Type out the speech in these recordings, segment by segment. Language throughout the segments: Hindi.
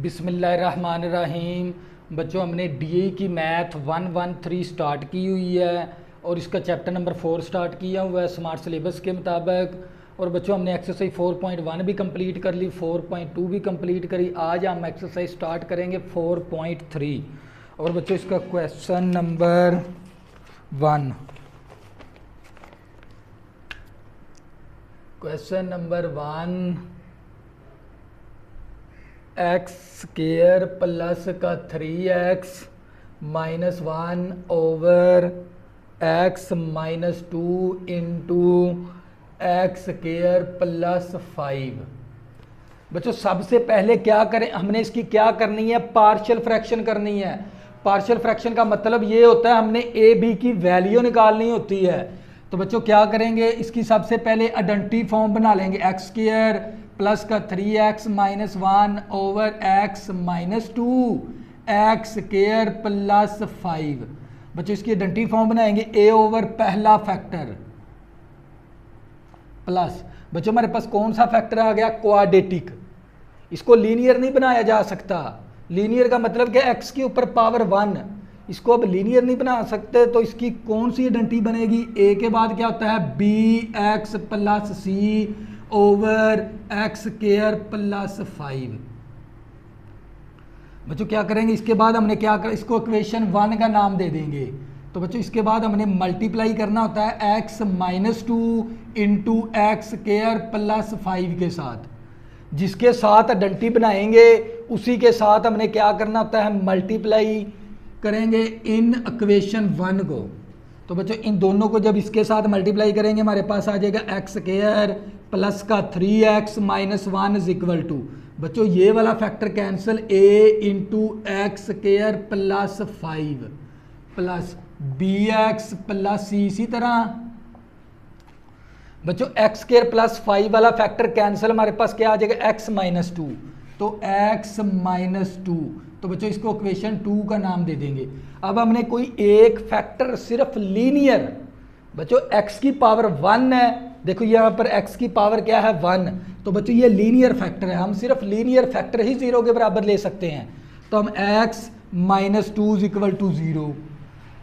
बिस्मिल्लाहिर्रहमानिर्रहीम। बच्चों, हमने डीए की मैथ 113 स्टार्ट की हुई है और इसका चैप्टर नंबर 4 स्टार्ट किया हुआ है स्मार्ट सिलेबस के मुताबिक। और बच्चों, हमने एक्सरसाइज 4.1 भी कंप्लीट कर ली, 4.2 भी कंप्लीट करी। आज हम एक्सरसाइज स्टार्ट करेंगे 4.3। और बच्चों, इसका question number 1, question number 1, x square plus का 3x minus 1 over x minus 2 into x square plus 5। बच्चों, सबसे पहले क्या करें, हमने इसकी क्या करनी है, पार्शियल फ्रैक्शन करनी है। पार्शियल फ्रैक्शन का मतलब ये होता है हमने ए बी की वैल्यू निकालनी होती है। तो बच्चों क्या करेंगे, इसकी सबसे पहले आइडेंटिटी फॉर्म बना लेंगे। एक्स स्क्वायर प्लस का 3x minus 1 over x minus 2 x square plus 5। बच्चों, इसकी आइडेंटिटी फॉर्म बनाएंगे a ओवर पहला फैक्टर प्लस, बच्चों हमारे पास कौन सा फैक्टर आ गया, क्वाड्रेटिक। इसको लीनियर नहीं बनाया जा सकता। लीनियर का मतलब क्या, x के ऊपर पावर 1। इसको अब लीनियर नहीं बना सकते, तो इसकी कौन सी आइडेंटिटी बनेगी, a के बाद क्या होता है bx plus c over x square plus 5। बच्चों क्या करेंगे, इसके बाद हमने क्या कर, इसको इक्वेशन 1 का नाम दे देंगे। तो बच्चों इसके बाद हमने मल्टीप्लाई करना होता है x minus 2 into x square plus 5 के साथ। जिसके साथ आइडेंटिटी बनाएंगे उसी के साथ हमने क्या करना होता है, मल्टीप्लाई करेंगे इन इक्वेशन 1 को। तो बच्चों इन दोनों को जब इसके साथ मल्टीप्लाई करेंगे हमारे पास आ जाएगा एक्स स्क्वायर प्लस का 3x minus 1 is equal to, बच्चों ये वाला factor cancel, a into x square plus 5 plus bx plus c। इसी तरह बच्चों एक्स स्क्वायर प्लस 5 वाला फैक्टर कैंसिल, हमारे पास क्या आ जाएगा x माइनस 2, तो x माइनस 2। तो बच्चों इसको इक्वेशन 2 का नाम दे देंगे। अब हमने कोई एक फैक्टर सिर्फ लीनियर, बच्चों x की पावर 1 है, देखो यहाँ पर x की पावर क्या है 1, तो बच्चों ये लीनियर फैक्टर है। हम सिर्फ लीनियर फैक्टर ही 0 के बराबर ले सकते हैं। तो हम x minus 2 is equal to 0।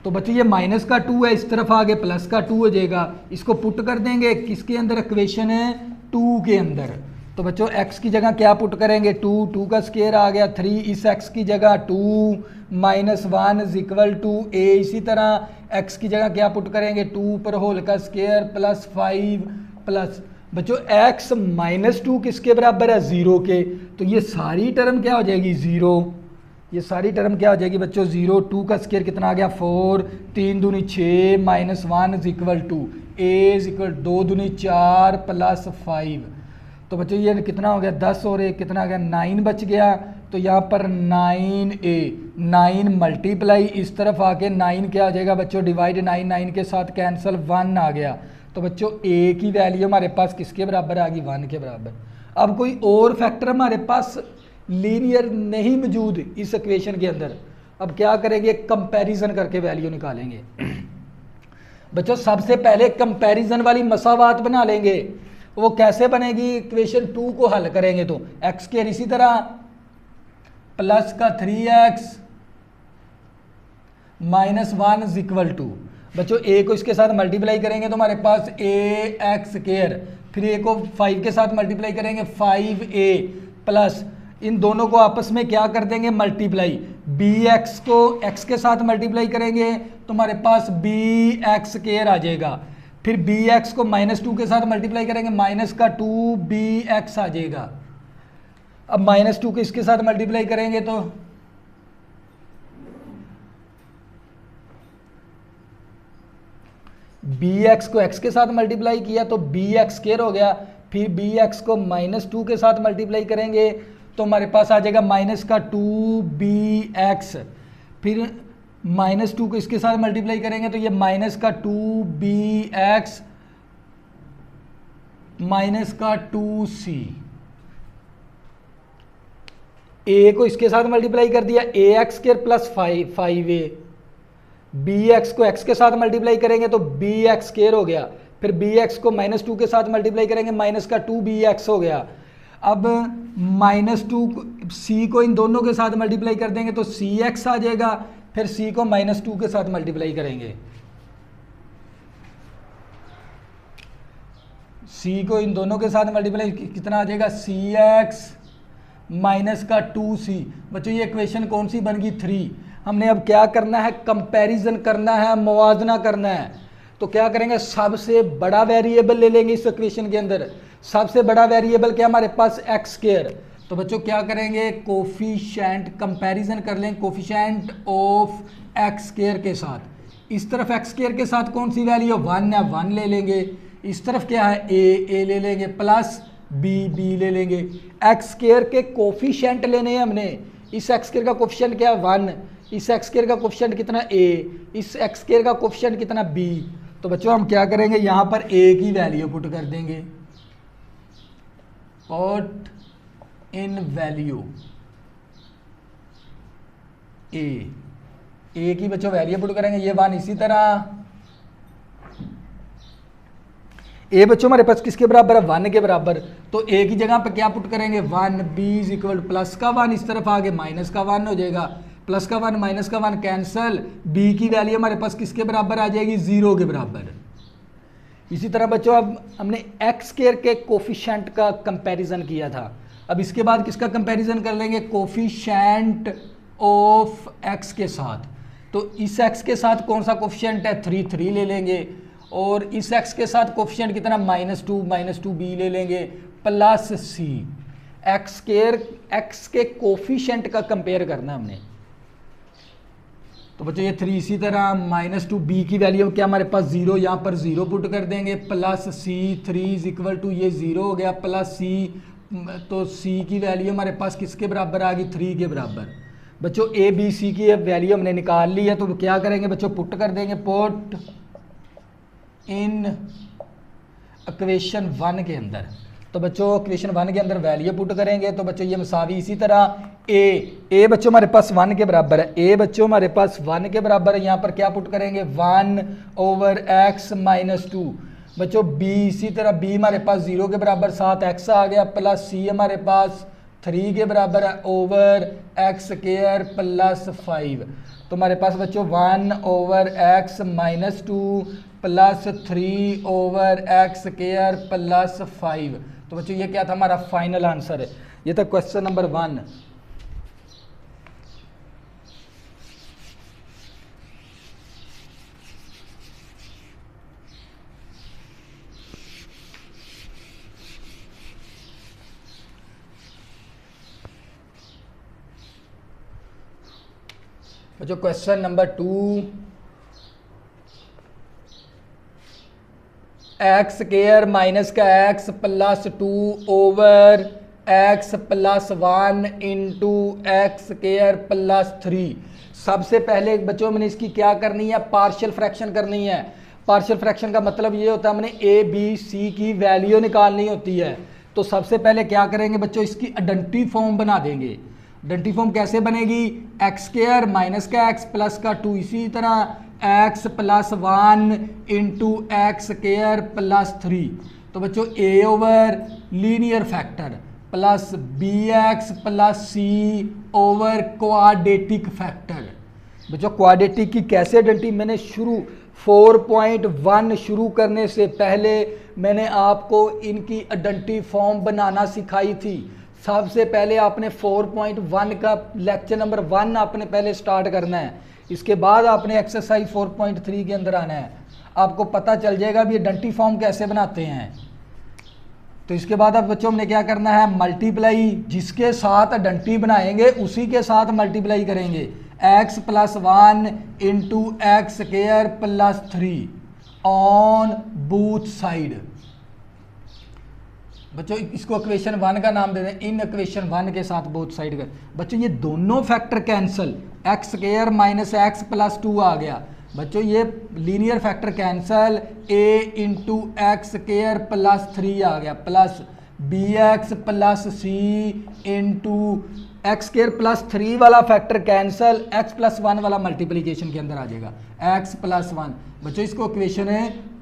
तो बच्चों ये माइनस का 2 है, इस तरफ आगे प्लस का 2 हो जाएगा। इसको पुट कर देंगे किसके अंदर, इक्वेशन है 2 के अंदर। तो बच्चों x की जगह क्या पुट करेंगे, 2 का स्क्वायर आ गया 3, इस x की जगह 2 minus 1 is equal to a। इसी तरह x की जगह क्या पुट करेंगे, 2 पर होल का स्क्वायर प्लस 5 प्लस, बच्चों x माइनस 2 किसके बराबर है, 0 के। तो ये सारी टर्म क्या हो जाएगी, 0। ये सारी टर्म क्या हो जाएगी बच्चों, 0। 2 का स्क्वायर कितना आ गया 4, 3 दूनी 6 minus 1 is equal to a is equal 2 दूनी 4 प्लस 5। तो बच्चों ये कितना हो गया 10 और एक कितना आ गया 9 बच गया। तो यहाँ पर 9a, 9 मल्टीप्लाई इस तरफ आके 9 क्या आ जाएगा बच्चों, डिवाइड 9 के साथ कैंसिल 1 आ गया। तो बच्चों a की वैल्यू हमारे पास किसके बराबर आ गई, 1 के बराबर। अब कोई और फैक्टर हमारे पास लीनियर नहीं मौजूद इस इक्वेशन के अंदर। अब क्या करेंगे, कंपैरिजन करके वैल्यू निकालेंगे। बच्चों सबसे पहले कंपैरिजन वाली मसावात बना लेंगे। वो कैसे बनेगी, इक्वेशन 2 को हल करेंगे तो एक्स स्क्वायर इसी तरह प्लस का 3x minus 1 is equal to, बच्चों a को इसके साथ मल्टीप्लाई करेंगे तो हमारे पास a एक्स स्क्वायर, फिर a को 5 के साथ मल्टीप्लाई करेंगे 5a प्लस, इन दोनों को आपस में क्या कर देंगे, मल्टीप्लाई। bx को x के साथ मल्टीप्लाई करेंगे तो हमारे पास b एक्स स्क्वायर आ जाएगा। फिर bx को माइनस 2 के साथ मल्टीप्लाई करेंगे, माइनस का 2bx आ जाएगा। अब माइनस 2 को इसके साथ मल्टीप्लाई करेंगे तो bx को x के साथ मल्टीप्लाई किया तो bx स्क्वायर हो गया। फिर bx को माइनस 2 के साथ मल्टीप्लाई करेंगे तो हमारे पास आ जाएगा माइनस का 2bx। फिर माइनस 2 को इसके साथ मल्टीप्लाई करेंगे तो ये माइनस का 2bx माइनस का 2c। a को इसके साथ मल्टीप्लाई कर दिया, ax square plus 5a। bx को x के साथ मल्टीप्लाई करेंगे तो bx स्क्वायर हो गया। फिर bx को माइनस 2 के साथ मल्टीप्लाई करेंगे, माइनस का 2bx हो गया। अब -2 सी को इन दोनों के साथ मल्टीप्लाई कर देंगे तो सी एक्स आ जाएगा, फिर सी को -2 के साथ मल्टीप्लाई करेंगे, सी को इन दोनों के साथ मल्टीप्लाई कितना आ जाएगा, सी एक्स माइनस का 2c। बच्चों ये इक्वेशन कौन सी बन गई, 3। हमने अब क्या करना है, कंपैरिजन करना है, मुवाजना करना है। तो क्या करेंगे, सबसे बड़ा वेरिएबल ले लेंगे इस इक्वेशन के अंदर। सबसे बड़ा वेरिएबल क्या हमारे पास, एक्स स्क्वायर। तो बच्चों क्या करेंगे, कोफिशिएंट कंपैरिजन कर लेंगे कोफिशिएंट ऑफ एक्स स्क्वायर के साथ। इस तरफ एक्स स्क्वायर के साथ कौन सी वैल्यू 1 है, 1 ले लेंगे। इस तरफ क्या है, ए ले लेंगे, प्लस बी ले लेंगे। एक्स स्क्वायर के कोफिशिएंट लेने हैं हमने। इस एक्स स्क्वायर का कोफिशिएंट क्या है, 1। इस एक्स स्क्वायर का कोफिशिएंट कितना, ए। इस एक्स स्क्वायर का कोफिशिएंट कितना, बी। तो बच्चों हम क्या करेंगे, यहाँ पर ए की वैल्यू पुट कर देंगे, पुट इन वैल्यू ए की बच्चों वैल्यू पुट करेंगे, ये 1। इसी तरह ए बच्चों हमारे पास किसके बराबर है, 1 के बराबर। तो ए की जगह पर क्या पुट करेंगे, 1। बी इज इक्वल प्लस का 1, इस तरफ आगे माइनस का 1 हो जाएगा, प्लस का 1 माइनस का 1 कैंसल। बी की वैल्यू हमारे पास किसके बराबर आ जाएगी, 0 के बराबर। इसी तरह बच्चों अब हमने एक्स स्क्वायर के कोफिशिएंट का कंपैरिजन किया था, अब इसके बाद किसका कंपैरिजन कर लेंगे, कोफिशिएंट ऑफ एक्स के साथ। तो इस एक्स के साथ कौन सा कोफिशिएंट है, 3 ले लेंगे। और इस एक्स के साथ कोफिशिएंट कितना, -2 बी ले लेंगे, प्लस सी। एक्स स्क्वायर एक्स के कोफिशिएंट का कंपेयर करना हमने। तो बच्चों ये 3। इसी तरह -2 बी की वैल्यू क्या हमारे पास, 0, यहाँ पर 0 पुट कर देंगे, plus c. 3 is equal to ये 0 हो गया, प्लस सी। तो सी की वैल्यू हमारे पास किसके बराबर आ गई, 3 के बराबर। बच्चों ए बी सी की वैल्यू हमने निकाल ली है, तो क्या करेंगे बच्चों, पुट कर देंगे, पुट इन इक्वेशन 1 के अंदर। तो बच्चों इक्वेशन 1 के अंदर वैल्यू पुट करेंगे, तो बच्चों ये मसावी। इसी तरह ए बच्चों हमारे पास 1 के बराबर है, ए बच्चों हमारे पास 1 के बराबर है, यहाँ पर क्या पुट करेंगे, 1/x - 2। बच्चों बी इसी तरह, बी हमारे पास 0 के बराबर, 7x आ गया, प्लस सी हमारे पास 3 के बराबर है, /x² + 5। तो हमारे पास बच्चों 1/x - 2 + 3/x² + 5। तो बच्चों ये क्या था, हमारा फाइनल आंसर है। ये था क्वेश्चन नंबर 1। बच्चों क्वेश्चन नंबर 2, x² माइनस का x + 2/x + 1 × x² + 3। सबसे पहले बच्चों मैंने इसकी क्या करनी है, पार्शियल फ्रैक्शन करनी है। पार्शियल फ्रैक्शन का मतलब ये होता है हमने ए बी सी की वैल्यू निकालनी होती है। तो सबसे पहले क्या करेंगे बच्चों, इसकी आइडेंटिटी फॉर्म बना देंगे। आइडेंटिटी फॉर्म कैसे बनेगी, x² माइनस का x प्लस का 2, इसी तरह x + 1 × x² + 3। तो बच्चों a linear factor plus bx + c quadratic factor. बच्चों क्वाड्रेटिक की कैसे आइडेंटिटी, मैंने 4.1 शुरू करने से पहले मैंने आपको इनकी आइडेंटिटी फॉर्म बनाना सिखाई थी। सबसे पहले आपने 4.1 का लेक्चर नंबर 1 आपने पहले स्टार्ट करना है, इसके बाद आपने एक्सरसाइज 4.3 के अंदर आना है। आपको पता चल जाएगा भी आइडेंटिटी फॉर्म कैसे बनाते हैं। तो इसके बाद अब बच्चों हमने क्या करना है, मल्टीप्लाई, जिसके साथ आइडेंटिटी बनाएंगे उसी के साथ मल्टीप्लाई करेंगे। x + 1 × x² + 3 on both side. बच्चों इसको इक्वेशन 1 का नाम दे दें, इन इक्वेशन 1 के साथ बोथ साइड का। बच्चों ये दोनों factor cancel, x² minus x + 2 आ गया। बच्चों ये linear factor cancel, a × x² + 3 आ गया, plus bx + c × x square plus 3 वाला फैक्टर कैंसल, एक्स प्लस 1 वाला मल्टीप्लीकेशन के अंदर आ जाएगा, एक्स प्लस 1। बच्चों इसको इक्वेशन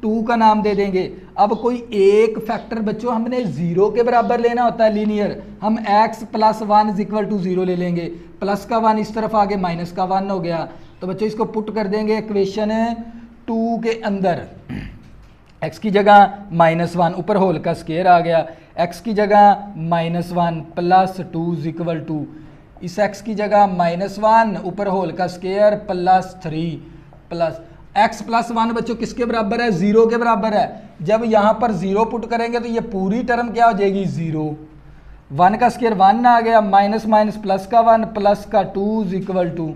2 का नाम दे देंगे। अब कोई एक फैक्टर बच्चों हमने 0 के बराबर लेना होता है लीनियर, हम x plus 1 is equal to 0 ले लेंगे, प्लस का 1 इस तरफ आगे माइनस का 1 हो गया। तो बच्चों इसको पुट कर देंगे इक्वेशन 2 के अंदर, x की जगह -1 ऊपर होल का स्क्वायर आ गया, x की जगह -1 प्लस 2 इज इक्वल टू, इस x की जगह -1 ऊपर होल का square plus 3 plus x plus 1 बच्चों किसके बराबर है, 0 के बराबर है। जब यहाँ पर 0 पुट करेंगे तो ये पूरी टर्म क्या हो जाएगी 0, 1 का स्क्वायर 1 आ गया, माइनस माइनस प्लस का 1 प्लस का 2 इज इक्वल टू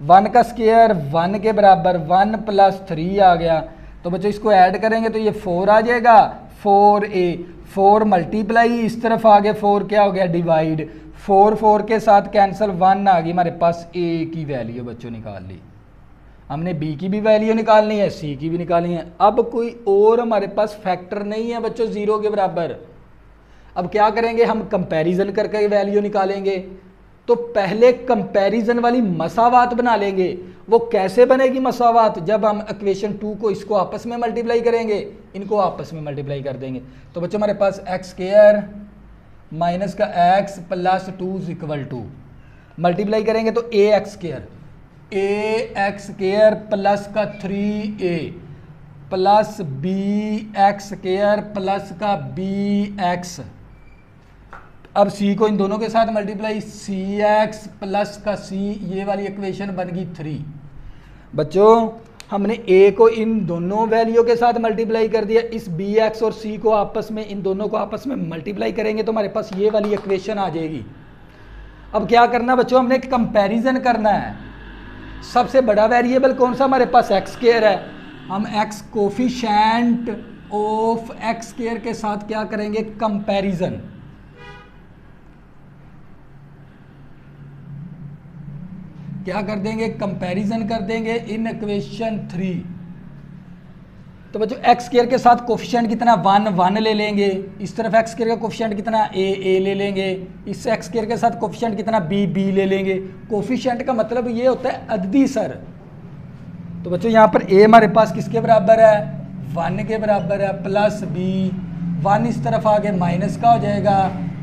1 का स्क्वायर 1 के बराबर 1 प्लस 3 आ गया। तो बच्चों इसको ऐड करेंगे तो ये 4 आ जाएगा, 4a, 4 मल्टीप्लाई, इस तरफ आगे 4 क्या हो गया डिवाइड, 4 के साथ कैंसिल, 1 आ गई हमारे पास a की वैल्यू बच्चों निकाल ली। हमने b की भी वैल्यू निकालनी है, c की भी निकालनी है। अब कोई और हमारे पास फैक्टर नहीं है बच्चों 0 के बराबर। अब क्या करेंगे, हम कंपैरिजन करके वैल्यू निकालेंगे। तो पहले कंपैरिजन वाली मसावात बना लेंगे। वो कैसे बनेगी मसावात, जब हम इक्वेशन 2 को इसको आपस में मल्टीप्लाई करेंगे, इनको आपस में मल्टीप्लाई कर देंगे। तो बच्चों हमारे पास एक्स स्क्वायर माइनस का x plus 2 is equal to, multiply करेंगे तो ए एक्स स्क्वायर प्लस का 3a plus b x square plus का बी एक्स। अब c को इन दोनों के साथ मल्टीप्लाई, सी एक्स प्लस का c, ये वाली इक्वेशन बन गई 3। बच्चों हमने a को इन दोनों वैल्यू के साथ मल्टीप्लाई कर दिया, इस बी एक्स और c को आपस में, इन दोनों को आपस में मल्टीप्लाई करेंगे तो हमारे पास ये वाली इक्वेशन आ जाएगी। अब क्या करना बच्चों, हमने कंपैरिजन करना है। सबसे बड़ा वेरिएबल कौन सा हमारे पास, एक्स स्क्वायर है। हम x coefficient of x square के साथ क्या करेंगे, कंपैरिजन। क्या कर देंगे, कंपैरिजन कर देंगे इन इक्वेशन 3। तो बच्चों एक्स स्क्वायर के साथ कोफिशिएंट कितना 1 ले लेंगे, इस तरफ एक्स स्क्वायर का कोफिशिएंट कितना a ले लेंगे, इस एक्स स्क्वायर के साथ कोफिशिएंट कितना b ले लेंगे। कोफिशिएंट का मतलब ये होता है अददी सर। तो बच्चों यहाँ पर a हमारे पास किसके बराबर है, 1 के बराबर है, प्लस b, 1 इस तरफ आगे माइनस का हो जाएगा,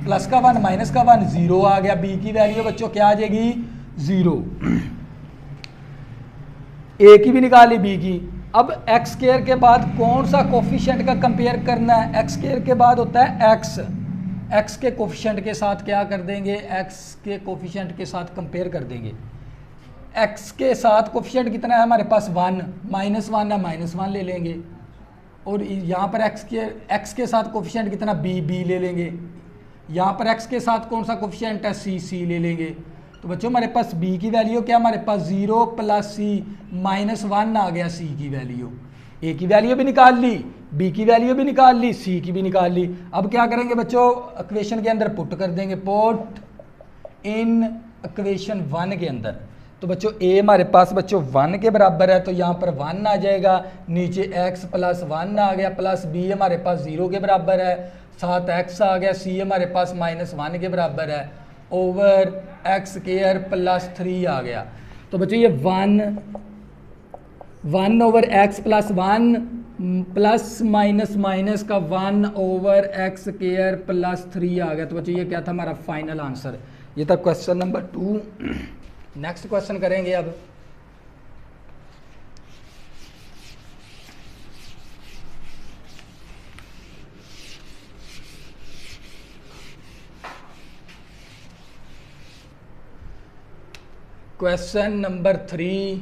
प्लस का 1 माइनस का 1 0 आ गया। b की वैल्यू बच्चों क्या आ जाएगी 0, a की भी निकाली b की। अब एक्स स्क्वायर के बाद कौन सा कोफिशिएंट का कंपेयर करना है, एक्स स्क्वायर के बाद होता है एक्स के कोफिशिएंट के साथ क्या कर देंगे, एक्स के कोफिशिएंट के साथ कंपेयर कर देंगे। एक्स के साथ कोफिशिएंट कितना है हमारे पास 1, -1 है, -1 ले लेंगे। और यहाँ पर एक्स के साथ कोफिशिएंट कितना b ले लेंगे। यहाँ पर एक्स के साथ कौन सा कोफिशिएंट है c ले लेंगे। तो बच्चों हमारे पास b की वैल्यू क्या, हमारे पास 0 प्लस c, -1 आ गया c की वैल्यू। a की वैल्यू भी निकाल ली, b की वैल्यू भी निकाल ली, c की भी निकाल ली। अब क्या करेंगे बच्चों, इक्वेशन के अंदर पुट कर देंगे, पुट इन इक्वेशन 1 के अंदर। तो बच्चों a हमारे पास बच्चों 1 के बराबर है, तो यहाँ पर 1 आ जाएगा, नीचे x प्लस 1 आ गया, प्लस b हमारे पास 0 के बराबर है, साथ x आ गया, c हमारे पास -1 के बराबर है, ओवर एक्स स्क्वायर प्लस 3 आ गया। तो बच्चों ये 1 over x plus 1 plus minus minus का 1 ओवर एक्स स्क्वायर प्लस 3 आ गया। तो बच्चों ये क्या था हमारा फाइनल आंसर। ये था क्वेश्चन नंबर 2। नेक्स्ट क्वेश्चन करेंगे अब। Question number 3,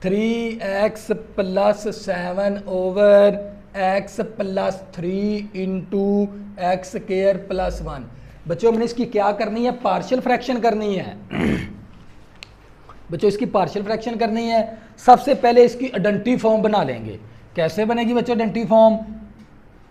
3x plus 7 over x plus 3 into x square plus 1। बच्चों हमने इसकी क्या करनी है, पार्शियल फ्रैक्शन करनी है। बच्चों इसकी पार्शियल फ्रैक्शन करनी है। सबसे पहले इसकी आइडेंटिटी फॉर्म बना लेंगे। कैसे बनेगी बच्चों identity form,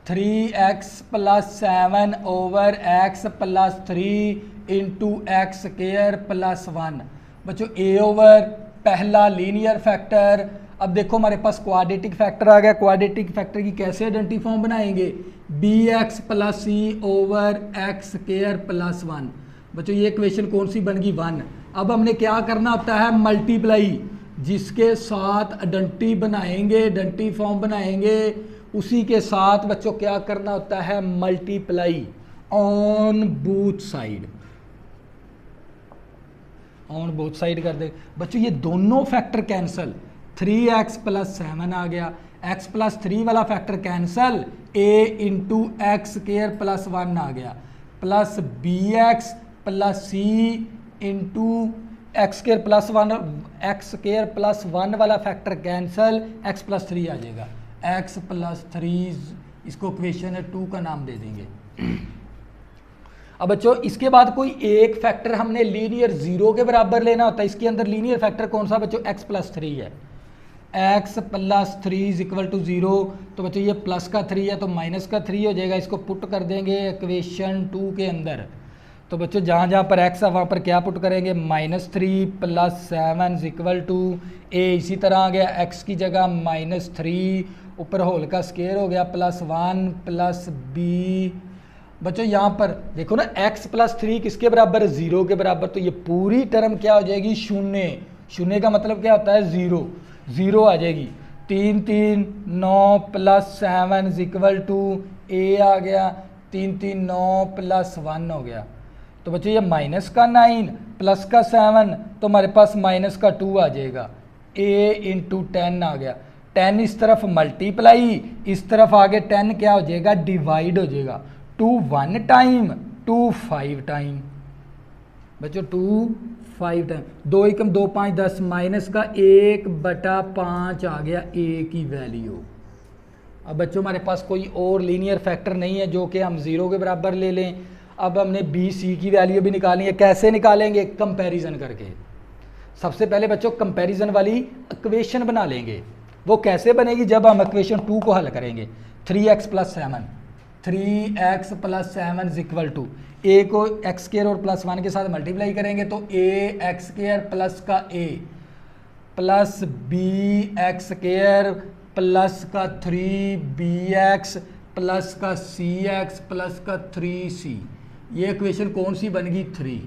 3x plus 7 over x plus 3 into x square plus 1। बच्चों a ओवर पहला लीनियर फैक्टर अब देखो हमारे पास क्वाड्रेटिक फैक्टर आ गया। क्वाड्रेटिक फैक्टर की कैसे आइडेंटिटी फॉर्म बनाएंगे, बी एक्स प्लस सी ओवर एक्स स्क्वायर प्लस 1। बच्चों ये इक्वेशन कौन सी बन गई, 1। अब हमने क्या करना होता है, मल्टीप्लाई, जिसके साथ आइडेंटिटी बनाएंगे, आइडेंटिटी फॉर्म बनाएंगे, उसी के साथ बच्चों क्या करना होता है, multiply on both side, on both side कर दे। बच्चों ये दोनों फैक्टर कैंसल, 3x प्लस 7 आ गया, x प्लस 3 वाला factor cancel, a into x square plus 1 आ गया, plus b x plus c into x square plus 1, x square plus 1 वाला फैक्टर कैंसल, x प्लस 3 आ जाएगा, x प्लस 3, इसको इक्वेशन 2 का नाम दे देंगे। अब बच्चों इसके बाद कोई एक फैक्टर हमने लीनियर 0 के बराबर लेना होता है। इसके अंदर लीनियर फैक्टर कौन सा बच्चों, x प्लस 3 है, x plus 3 is equal to 0। तो बच्चों ये प्लस का 3 है तो माइनस का 3 हो जाएगा, इसको पुट कर देंगे इक्वेशन 2 के अंदर। तो बच्चों जहाँ जहाँ पर x है वहाँ पर क्या पुट करेंगे, -3 plus 7 is equal to a। इसी तरह आ गया x की जगह -3, ऊपर होल का स्क्वायर हो गया, प्लस 1 प्लस b। बच्चों यहाँ पर देखो ना, x प्लस 3 किसके बराबर है, 0 के बराबर। तो ये पूरी टर्म क्या हो जाएगी, शून्य। शून्य का मतलब क्या होता है, 0, 0 आ जाएगी। 3 3 9 plus 7 is equal to a आ गया, 3 3 9 प्लस 1 हो गया। तो बच्चों ये माइनस का 9 प्लस का 7, तो हमारे पास माइनस का 2 आ जाएगा, a इंटू 10 आ गया। 10 इस तरफ मल्टीप्लाई, इस तरफ आगे 10 क्या हो जाएगा, डिवाइड हो जाएगा। 2 1 टाइम, 2 5 टाइम। बच्चों 2 5 टाइम, 2 एकम 2 5 10, माइनस का 1/5 आ गया a की वैल्यू। अब बच्चों हमारे पास कोई और लीनियर फैक्टर नहीं है जो कि हम 0 के बराबर ले लें। अब हमने b c की वैल्यू भी निकालनी है। कैसे निकालेंगे, कंपैरिजन करके। सबसे पहले बच्चों कंपैरिजन वाली इक्वेशन बना लेंगे। वो कैसे बनेगी, जब हम इक्वेशन 2 को हल करेंगे। 3x plus 7, 3x plus 7 is equal to, a को एक्स स्क्वायर और प्लस 1 के साथ मल्टीप्लाई करेंगे तो a एक्स स्क्वायर प्लस का a plus b x square plus का 3bx प्लस का cx प्लस का 3c। ये इक्वेशन कौन सी बन गई, 3।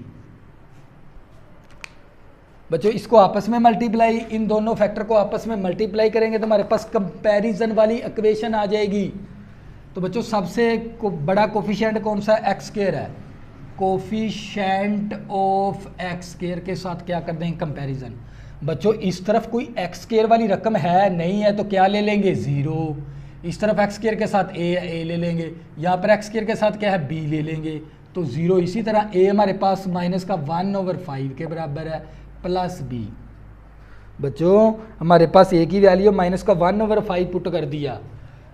बच्चों इसको आपस में मल्टीप्लाई, इन दोनों फैक्टर को आपस में मल्टीप्लाई करेंगे तो हमारे पास कंपैरिजन वाली इक्वेशन आ जाएगी। तो बच्चों सबसे बड़ा कोफिशिएंट कौन सा, एक्स स्क्वायर है। कोफिशिएंट ऑफ एक्स स्क्वायर के साथ क्या कर देंगे, कंपैरिजन। बच्चों इस तरफ कोई एक्स स्क्वायर वाली रकम है नहीं है तो क्या ले लेंगे, 0। इस तरफ एक्स स्क्वायर के साथ a ले लेंगे, यहाँ पर एक्स स्क्वायर के साथ क्या है, b ले लेंगे तो 0। इसी तरह a हमारे पास माइनस का 1/5 के बराबर है, प्लस b। बच्चों हमारे पास a की वैल्यू माइनस का 1/5 पुट कर दिया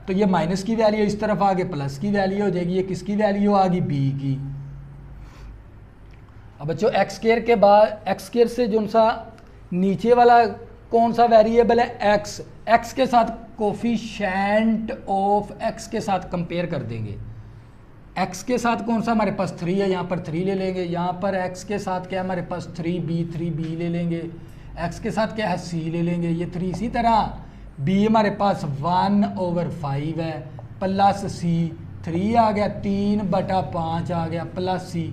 तो ये माइनस की वैल्यू इस तरफ आगे प्लस की वैल्यू हो जाएगी। ये किसकी वैल्यू आ गई, b की। अब बच्चों एक्स स्क्वायर के बाद, एक्स स्क्वायर से जो सा नीचे वाला कौन सा वेरिएबल है, x। x के साथ कोफिशिएंट ऑफ x के साथ कंपेयर कर देंगे। x के साथ कौन सा हमारे पास 3 है, यहाँ पर 3 ले लेंगे। यहाँ पर x के साथ क्या हमारे पास 3b ले लेंगे। x के साथ क्या है, c ले लेंगे, ये 3। इसी तरह b हमारे पास 1/5 है, प्लस c 3 आ गया, 3/5 आ गया, प्लस c।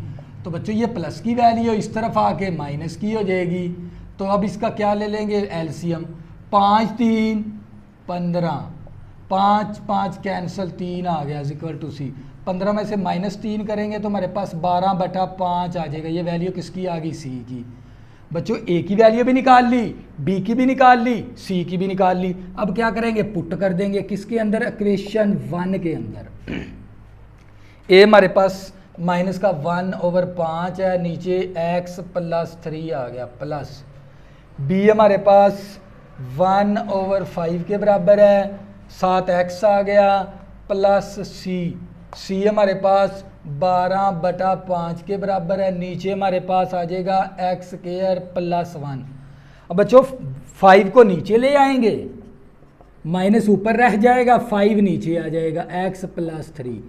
तो बच्चों ये प्लस की वैल्यू इस तरफ आके माइनस की हो जाएगी। तो अब इसका क्या ले लेंगे, एलसीएम। 5 3 15, 5 5 कैंसिल, 3 आ गया इक्वल टू सी। 15 में से -3 करेंगे तो हमारे पास 12/5 आ जाएगा। ये वैल्यू किसकी आ गई, सी की। बच्चों ए की वैल्यू भी निकाल ली, बी की भी निकाल ली, सी की भी निकाल ली। अब क्या करेंगे, पुट कर देंगे किसके अंदर, इक्वेशन 1 के अंदर। ए हमारे पास माइनस का 1/5 है, नीचे x प्लस 3 आ गया, प्लस b हमारे पास 1/5 के बराबर है, 7x आ गया, प्लस c हमारे पास 12/5 के बराबर है, नीचे हमारे पास आ जाएगा एक्स स्क्वायर प्लस 1। अब बच्चों 5 को नीचे ले आएंगे, माइनस ऊपर रह जाएगा, 5 नीचे आ जाएगा, x प्लस 3।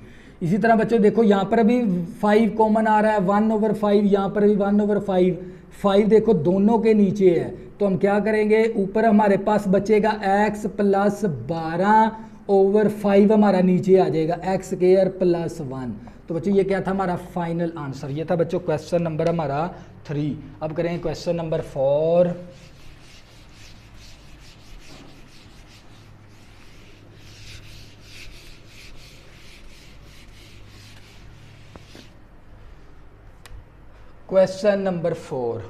इसी तरह बच्चों देखो यहाँ पर भी 5 कॉमन आ रहा है, 1/5, यहाँ पर भी 1/5, 5 देखो दोनों के नीचे है, तो हम क्या करेंगे, ऊपर हमारे पास बचेगा x प्लस 12/5 हमारा नीचे आ जाएगा x स्क्वायर प्लस 1। तो बच्चों ये क्या था हमारा फाइनल आंसर, ये था बच्चों क्वेश्चन नंबर हमारा 3। अब करेंगे question number 4। Question number 4,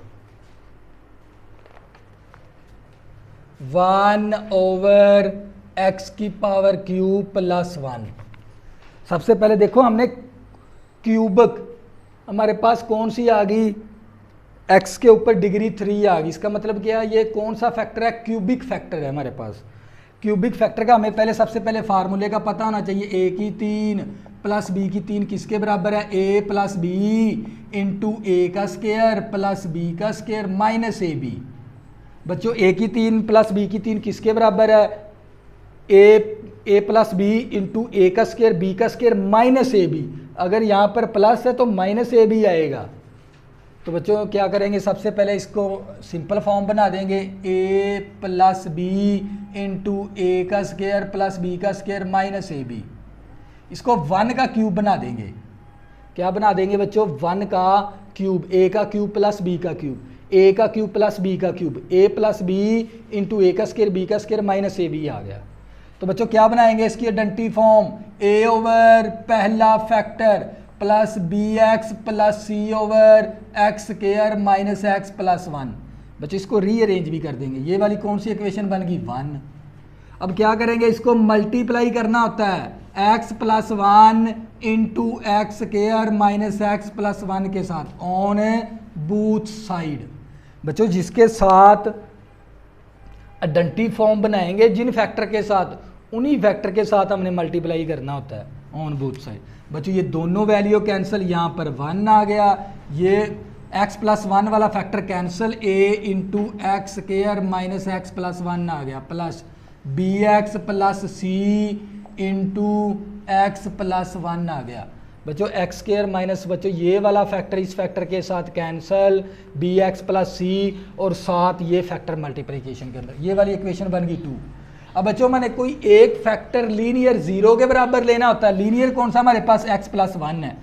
1/x की पावर क्यूब प्लस 1। सबसे पहले देखो हमने क्यूबिक, हमारे पास कौन सी आ गई, x के ऊपर डिग्री 3 आ गई। इसका मतलब क्या है, ये कौन सा फैक्टर है, क्यूबिक फैक्टर है हमारे पास। क्यूबिक फैक्टर का हमें पहले सबसे पहले फार्मूले का पता होना चाहिए, a की 3 प्लस b की 3 किसके बराबर है, a plus b into a का स्क्वायर प्लस b का स्क्वायर माइनस ab। बच्चों a की 3 प्लस b की 3 किसके बराबर है, a plus b into a का स्क्वायर b का स्क्वायर माइनस ab। अगर यहाँ पर प्लस है तो माइनस ab आएगा। तो बच्चों क्या करेंगे, सबसे पहले इसको सिंपल फॉर्म बना देंगे, a plus B into a का स्क्वायर प्लस बी का स्क्वायर माइनस ab। इसको 1 का क्यूब बना देंगे। क्या बना देंगे बच्चों, 1 का क्यूब, a का क्यूब प्लस b का क्यूब, a का क्यूब प्लस b का cube, a plus b into a का स्क्वायर b का स्क्वायर माइनस ab आ गया। तो बच्चों क्या बनाएंगे, इसकी आइडेंटिटी फॉर्म, a ओवर पहला factor plus bx plus c over x square minus x plus 1। बच्चों इसको रीअरेंज भी कर देंगे, ये वाली कौन सी इक्वेशन बन गई, 1। अब क्या करेंगे, इसको मल्टीप्लाई करना होता है x plus 1 into x square minus x plus 1 के साथ ऑन बोथ साइड। बच्चों जिसके साथ आइडेंटिटी फॉर्म बनाएंगे, जिन फैक्टर के साथ, उन्हीं फैक्टर के साथ हमने मल्टीप्लाई करना होता है ऑन बोथ साइड। बच्चों ये दोनों वैल्यू कैंसिल, यहाँ पर 1 आ गया, ये x प्लस 1 वाला factor cancel, a into x square minus x plus 1 आ गया, plus bx plus c into x plus 1 आ गया। बच्चों एक्स स्क्वायर माइनस, बच्चों ये वाला फैक्टर इस फैक्टर के साथ कैंसिल, bx प्लस c और साथ ये फैक्टर मल्टीप्लिकेशन के अंदर, ये वाली इक्वेशन बन गई 2। अब बच्चों मैंने कोई एक फैक्टर लीनियर 0 के बराबर लेना होता है। लीनियर कौन सा, हमारे पास x प्लस 1 है,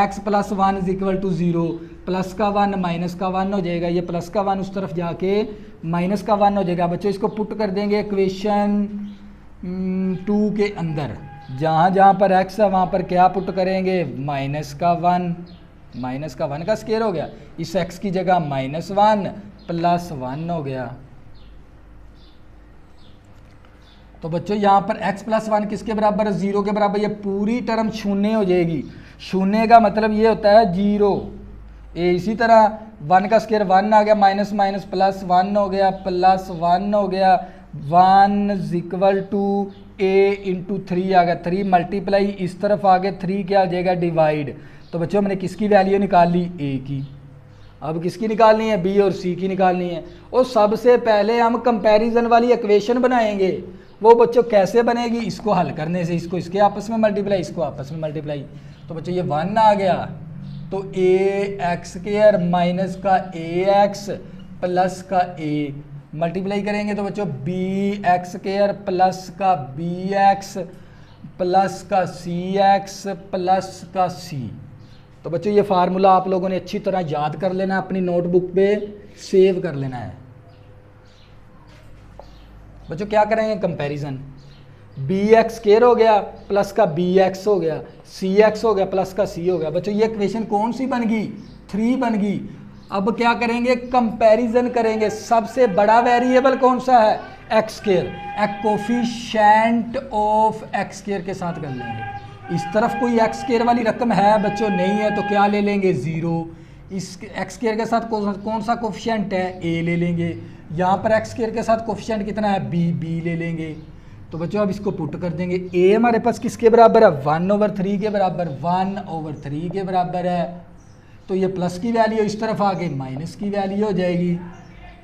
x plus 1 is equal to 0, plus का 1 माइनस का 1 हो जाएगा, ये प्लस का 1 उस तरफ जाके माइनस का 1 हो जाएगा। बच्चों इसको पुट कर देंगे इक्वेशन 2 के अंदर, जहाँ जहाँ पर x है वहाँ पर क्या पुट करेंगे, माइनस का 1, माइनस का 1 का स्क्वायर हो गया, इस x की जगह माइनस 1 प्लस 1 हो गया। तो बच्चों यहाँ पर x प्लस 1 किसके बराबर है, 0 के बराबर, ये पूरी टर्म शून्य हो जाएगी। शून्य का मतलब ये होता है 0। इसी तरह 1 का स्क्वायर 1 आ गया, माइनस माइनस प्लस 1 हो गया, प्लस 1 हो गया, 1 is equal to a into 3 आ गया, 3 मल्टीप्लाई इस तरफ आ गया, 3 क्या आ जाएगा, डिवाइड। तो बच्चों हमने किसकी वैल्यू निकाल ली, a की। अब किसकी निकालनी है, b और c की निकालनी है। और सबसे पहले हम कंपैरिजन वाली इक्वेशन बनाएंगे। वो बच्चों कैसे बनेगी, इसको हल करने से, इसको इसके आपस में मल्टीप्लाई, इसको आपस में मल्टीप्लाई। तो बच्चों ये 1 आ गया, तो a एक्स स्क्वायर माइनस का ax प्लस का a मल्टीप्लाई करेंगे, तो बच्चों b एक्स स्क्वायर प्लस का bx प्लस का cx प्लस का c। तो बच्चों ये फार्मूला आप लोगों ने अच्छी तरह याद कर लेना है, अपनी नोटबुक पे सेव कर लेना है। बच्चों क्या करेंगे, कंपैरिजन, bx स्क्वायर हो गया प्लस का bx हो गया, cx हो गया प्लस का c हो गया। बच्चों ये इक्वेशन कौन सी बन गई, 3 बन गई। अब क्या करेंगे, कंपैरिजन करेंगे। सबसे बड़ा वेरिएबल कौन सा है, x square, coefficient of x square के साथ कर लेंगे। इस तरफ कोई एक्स स्क्वायर वाली रकम है बच्चों, नहीं है, तो क्या ले लेंगे, 0। इस एक्स स्क्वायर के साथ कौन सा कोफिशिएंट है, a ले लेंगे। यहाँ पर एक्स स्क्वायर के साथ कोफिशिएंट कितना है, b ले लेंगे। तो बच्चों अब इसको पुट कर देंगे, a हमारे पास किसके बराबर है, 1/3 के बराबर, 1/3 के बराबर है। तो ये प्लस की वैल्यू इस तरफ आ गई, माइनस की वैल्यू हो जाएगी।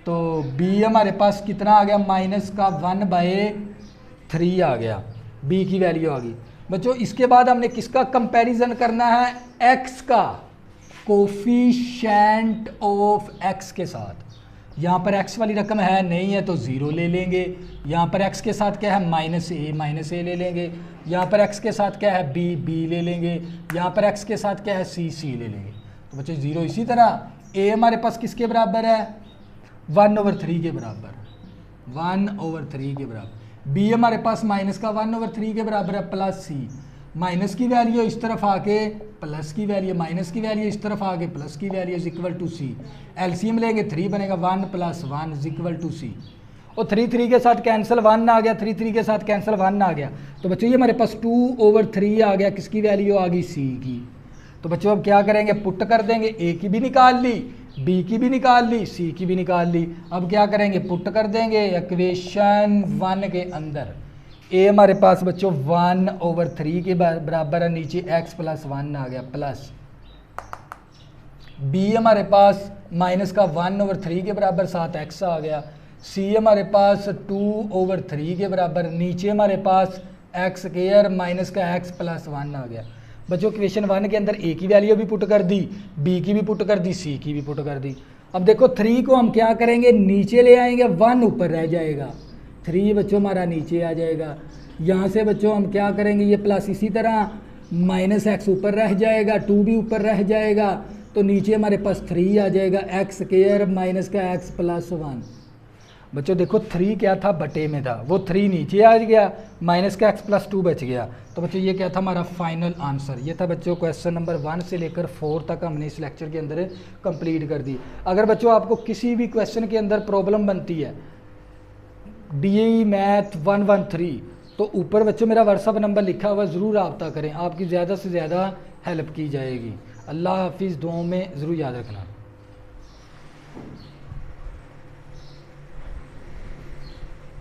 तो b हमारे पास कितना आ गया, माइनस का 1/3 आ गया, b की वैल्यू आ गई। बच्चों इसके बाद हमने किसका कंपैरिजन करना है, x का। कोफिशिएंट ऑफ x के साथ। यहाँ पर x वाली रकम है नहीं है तो 0 ले लेंगे। यहाँ पर x के साथ क्या है माइनस ए ले लेंगे। यहाँ पर x के साथ क्या है b ले लेंगे। यहाँ पर x के साथ क्या है c ले लेंगे। तो बच्चों 0 इसी तरह a हमारे पास किसके बराबर है 1/3 के बराबर, 1/3 के बराबर। b हमारे पास माइनस का 1/3 के बराबर है प्लस c। माइनस की वैल्यू इस तरफ आके प्लस की वैल्यू, माइनस की वैल्यू इस तरफ आके प्लस की value is equal to c. LCM लेंगे 3 बनेगा 1 + 1 इज इक्वल टू सी। और 3 के साथ कैंसिल 1 आ गया, 3 के साथ कैंसिल 1 आ गया। तो बच्चों ये हमारे पास 2/3 आ गया, किसकी वैल्यू आ गई सी की। तो बच्चों अब क्या करेंगे पुट कर देंगे, ए की भी निकाल ली, बी की भी निकाल ली, सी की भी निकाल ली। अब क्या करेंगे पुट कर देंगे इक्वेशन 1 के अंदर। ए हमारे पास बच्चों 1/3 के बराबर है, नीचे x + 1 आ गया प्लस। बी हमारे पास माइनस का 1/3 के बराबर 7x आ गया। सी हमारे पास 2/3 के बराबर, नीचे हमारे पास x² माइनस का x + 1 आ गया। बच्चों इक्वेशन 1 के अंदर ए की वैल्यू भी पुट कर दी, बी की भी पुट कर दी, सी की भी पुट कर दी। अब देखो 3 को हम क्या करेंगे नीचे ले आएंगे, 1 ऊपर रह जाएगा, 3 बच्चों हमारा नीचे आ जाएगा। यहाँ से बच्चों हम क्या करेंगे ये प्लस इसी तरह -x ऊपर रह जाएगा, 2 भी ऊपर रह जाएगा, तो नीचे हमारे पास 3 आ जाएगा, x² माइनस का x + 1। बच्चों देखो 3 क्या था बटे में था, वो 3 नीचे आ गया, माइनस का x + 2 बच गया। तो बच्चों ये क्या था हमारा फाइनल आंसर। ये था बच्चों क्वेश्चन नंबर 1 से लेकर 4 तक हमने इस लेक्चर के अंदर कंप्लीट कर दी। अगर बच्चों आपको किसी भी क्वेश्चन के अंदर प्रॉब्लम बनती है DAE मैथ 113 तो ऊपर बच्चों मेरा व्हाट्सअप नंबर लिखा हुआ, ज़रूर रब्ता करें, आपकी ज़्यादा से ज़्यादा हेल्प की जाएगी। अल्लाह हाफिज़, दुआओं में ज़रूर याद रखना।